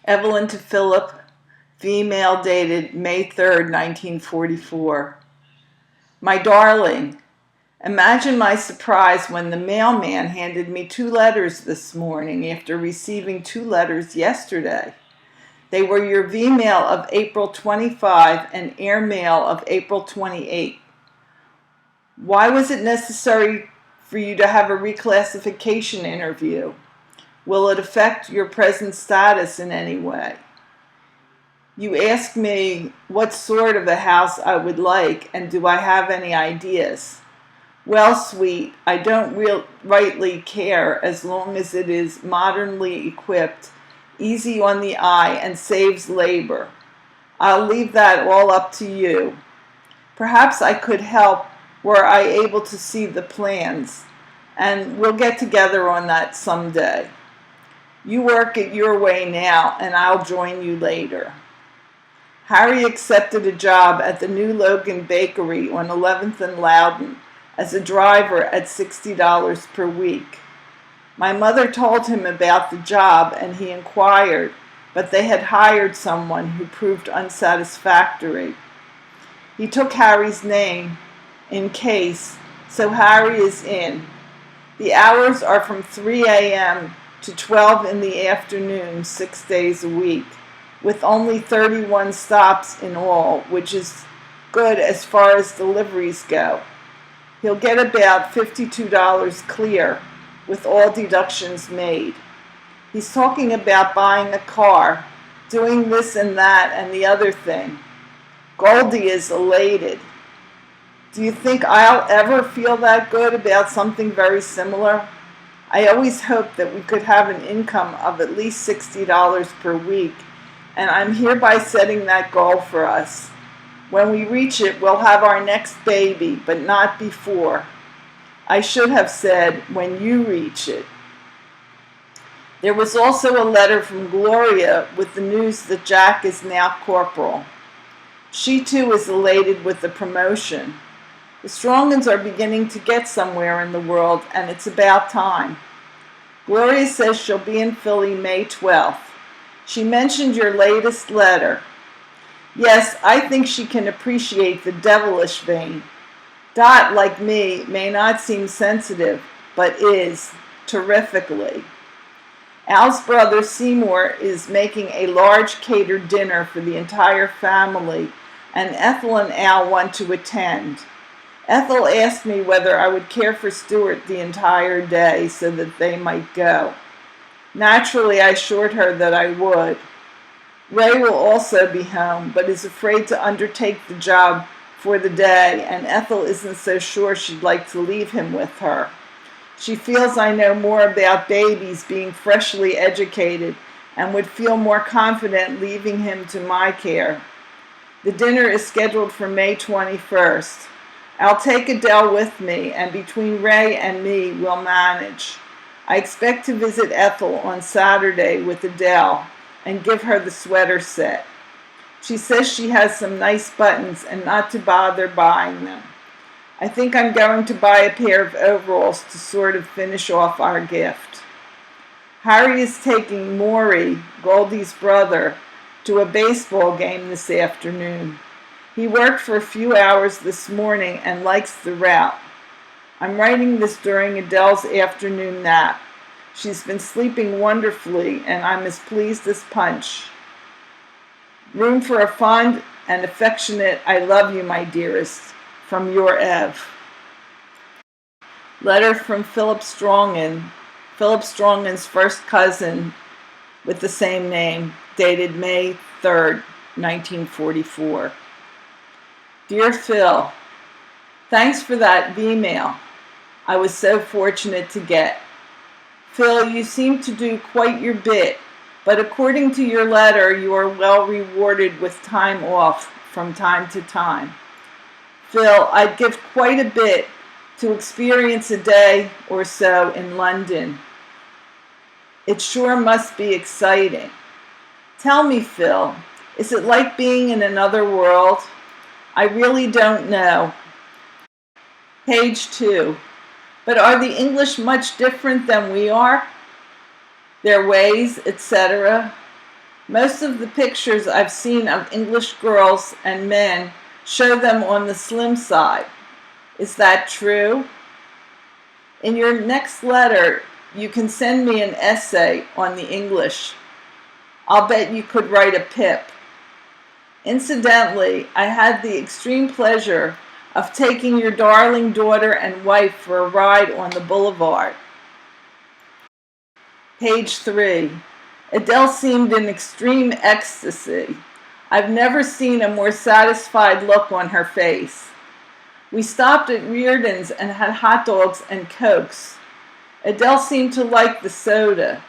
Evelyn to Philip, female, dated May 3rd, 1944. My darling, imagine my surprise when the mailman handed me 2 letters this morning after receiving 2 letters yesterday. They were your V-mail of April 25 and airmail of April 28. Why was it necessary for you to have a reclassification interview? Will it affect your present status in any way? You ask me what sort of a house I would like and do I have any ideas. Well, sweet, I don't rightly care as long as it is modernly equipped, easy on the eye, and saves labor. I'll leave that all up to you. Perhaps I could help were I able to see the plans, and we'll get together on that someday. You work it your way now, and I'll join you later. Harry accepted a job at the New Logan Bakery on 11th and Loudon as a driver at $60 per week. My mother told him about the job, and he inquired, but they had hired someone who proved unsatisfactory. He took Harry's name in case, so Harry is in. The hours are from 3 a.m. to 12 in the afternoon, 6 days a week, with only 31 stops in all, which is good as far as deliveries go. He'll get about $52 clear, with all deductions made. He's talking about buying a car, doing this and that and the other thing. Goldie is elated. Do you think I'll ever feel that good about something very similar? I always hoped that we could have an income of at least $60 per week, and I'm hereby setting that goal for us. When we reach it, we'll have our next baby, but not before. I should have said, when you reach it. There was also a letter from Gloria with the news that Jack is now corporal. She too is elated with the promotion. The Strongans are beginning to get somewhere in the world, and it's about time. Gloria says she'll be in Philly May 12th. She mentioned your latest letter. Yes, I think she can appreciate the devilish vein. Dot, like me, may not seem sensitive, but is, terrifically. Al's brother Seymour is making a large catered dinner for the entire family, and Ethel and Al want to attend. Ethel asked me whether I would care for Stuart the entire day so that they might go. Naturally, I assured her that I would. Ray will also be home, but is afraid to undertake the job for the day, and Ethel isn't so sure she'd like to leave him with her. She feels I know more about babies being freshly educated and would feel more confident leaving him to my care. The dinner is scheduled for May 21st. I'll take Adele with me, and between Ray and me, we'll manage. I expect to visit Ethel on Saturday with Adele and give her the sweater set. She says she has some nice buttons and not to bother buying them. I think I'm going to buy a pair of overalls to sort of finish off our gift. Harry is taking Maury, Goldie's brother, to a baseball game this afternoon. He worked for a few hours this morning and likes the route. I'm writing this during Adele's afternoon nap. She's been sleeping wonderfully, and I'm as pleased as Punch. Room for a fond and affectionate "I love you, my dearest," from your Ev. Letter from Philip Strongan, Philip Strongan's first cousin with the same name, dated May 3rd, 1944. Dear Phil, thanks for that V-mail I was so fortunate to get. Phil, you seem to do quite your bit, but according to your letter, you are well rewarded with time off from time to time. Phil, I'd give quite a bit to experience a day or so in London. It sure must be exciting. Tell me, Phil, is it like being in another world? I really don't know. Page 2. But are the English much different than we are? Their ways, etc.? Most of the pictures I've seen of English girls and men show them on the slim side. Is that true? In your next letter, you can send me an essay on the English. I'll bet you could write a pip. Incidentally, I had the extreme pleasure of taking your darling daughter and wife for a ride on the boulevard. Page 3. Adele seemed in extreme ecstasy. I've never seen a more satisfied look on her face. We stopped at Reardon's and had hot dogs and Cokes. Adele seemed to like the soda.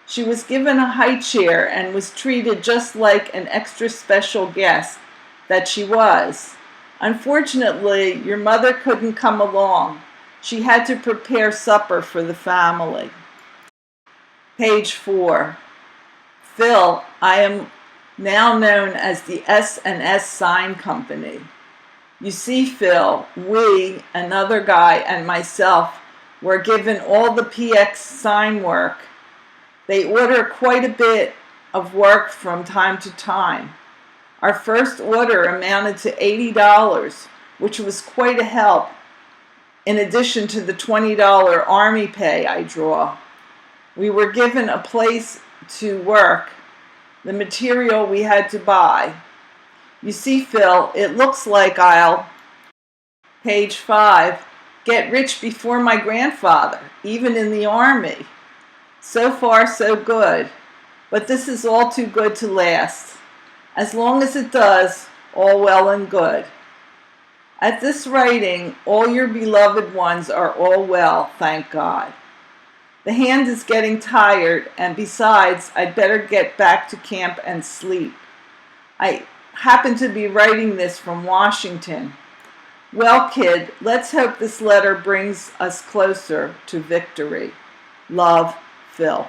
She was given a high chair and was treated just like an extra special guest that she was. Unfortunately, your mother couldn't come along. She had to prepare supper for the family. Page 4. Phil, I am now known as the S&S Sign Company. You see, Phil, we, another guy, and myself were given all the PX sign work. They order quite a bit of work from time to time. Our first order amounted to $80, which was quite a help, in addition to the $20 Army pay I draw. We were given a place to work, the material we had to buy. You see, Phil, it looks like I'll, page 5, get rich before my grandfather, even in the Army. So far, so good. But this is all too good to last. As long as it does, all well and good. At this writing, all your beloved ones are all well, thank God. The hand is getting tired, and besides, I'd better get back to camp and sleep. I happen to be writing this from Washington. Well, kid, let's hope this letter brings us closer to victory. Love, Phil.